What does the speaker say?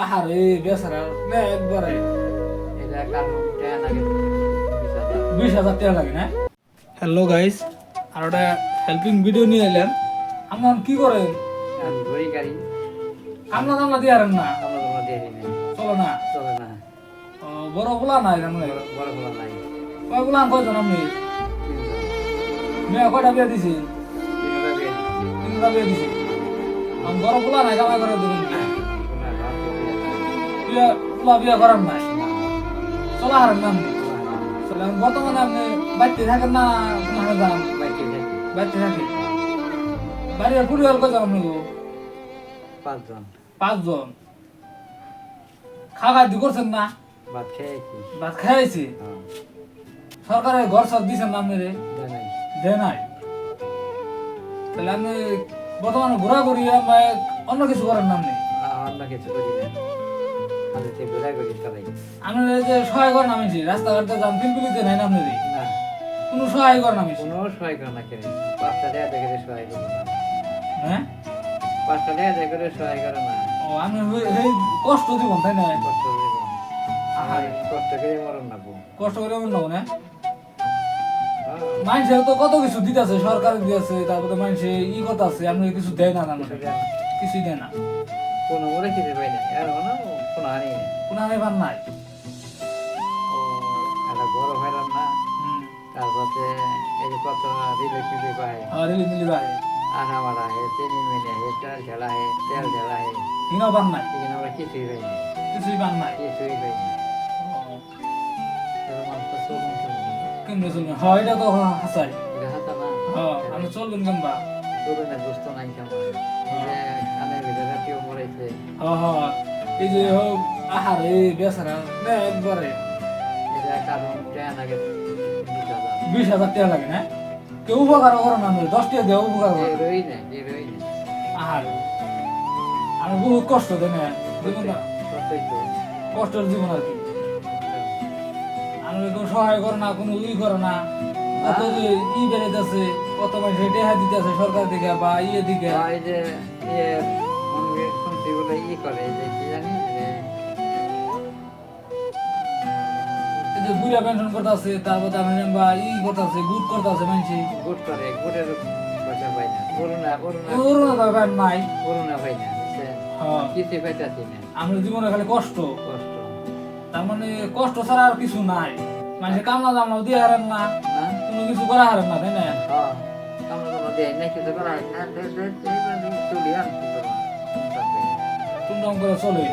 আহারে বেচারা না একবারে এটা কারণ টাকা লাগে 20,000 টাকা লাগে না। হ্যালো গাইস, আর ওটা হেল্পিং ভিডিও নিয়ে এলেন। আপনার কি করেন? আমি ধরি গাড়ি কামলা টামলা দিয়ে আরেন না? আমরা তোমরা দিয়ে দিই চলো না। চলে না ও, বড় পোলা নাই জানো বড় বড় নাই কয় পোলা কয়জন আপনি? তিনজন মেয়ে কয়টা বিয়ে দিছি? তিনটা বিয়ে তিনটা বিয়ে দিছি। আমি বড় পোলা নাই কামাই করে দেবেন কি? পোলা বিয়ে করার নাই, চলা হারেন না আপনি? চলে এখন বর্তমানে আপনি বাড়িতে থাকেন না কোনখানে যান? বাড়িতে থাকি। বাড়ির পরিবার কয়জন আপনি? 5 জন 5 জন। খাওয়া দি করছেন না? ভাত খেয়েছি ভাত খাইছি। সরকারে ঘর সব দিচ্ছেন না আপনি? জানাই দে নাই। তাহলে আপনি বর্তমানে ঘোরাঘুরি অন্য কিছু করেন না আপনি? অন্য কিছু করি না আমি তো ঘোরা ঘুরি চালাই আপনি এই যে সহায় করেন আমি রাস্তাঘাটে যান পিলপিলিতে নাই না আপনি? না কোনো সহায় করেন আমি? কোনো সহায় করে না কেন 5টা টাকা দেখে সহায় করে না হ্যাঁ 5টা টাকা দেখে সহায় করে না ও আমি এই কষ্ট জীবন তাই না? কষ্ট জীবন কষ্ট করে মরণ না কষ্ট করে মন না মানুষের তো কত কিছু দিতেছে, সরকার দিতেছে, তারপরে মানুষে ই কথা আছে, আপনি কিছু দেয় না জানো? কিছুই দেয় না। কোনো মরে খেতে পাই না আর কোনো হানি নেই কোনো হানি পান নাই। ও একটা বড় ভাইরাম না তারপরে এই যে কত রিলেটিভ পায় রিলি মিলি ভাই আনা মারা হে চিনি মিনে হে চাল ঢেলা হে তেল ঢেলা হে হিনাও পান নাই, এখানে আমরা কিছুই পাই না কিছুই পান নাই। কিছুই পাই না মানুষ তো চলুন কেমনে চলবেন? হ্যাঁ এটা তো হাসাই। এটা হাতা না হ্যাঁ আপনি চলবেন কেমবা? চলুন না বুঝতো নাই কেমন কানের ভিতরে কেউ মরাইছে হ্যাঁ এই যে হোক আহারে বেচারা না একবারে এটা কারণ টাকা লাগে 20,000 টাকা লাগে না? কেউ উপকার করেন না? 10 টাকা দিয়ে উপকার করেন? রই না আহারে আমি বহুত কষ্ট দেয় না জীবনটা, কষ্টই তো কষ্টের জীবন আর কি। আমি কেউ সহায় করে না, কোনো ই করে না। কত যে ই বেড়াইতেছে, কত মানুষ টেহা দিতেছে সরকার থেকে বা ইয়ে দিকে। এই যে ইয়ে মনবীর শুনছি বলে ই করে যে কি জানি এই যে বুড়া পেনশন করতেছে, তারপর আমি বা ই করতেছে, গুড করতেছে মানুষ। গুড করে গুডের পয়সা পাই না করুণা নাই। করুণা পাই না হ্যাঁ কিছুই পাইতাছি না আমার জীবনে খালি কষ্ট। কষ্ট তার মানে কষ্ট ছাড়া আর কিছু নাই। মানুষের কামলা দামলাও দিয়ে হারেন না, না কোনো কিছু করা হারেন না, তাই না? হ্যাঁ কামনা টামনা দেয় না কিছু করা চলি আর কি করবো টুমটাম করে চলে।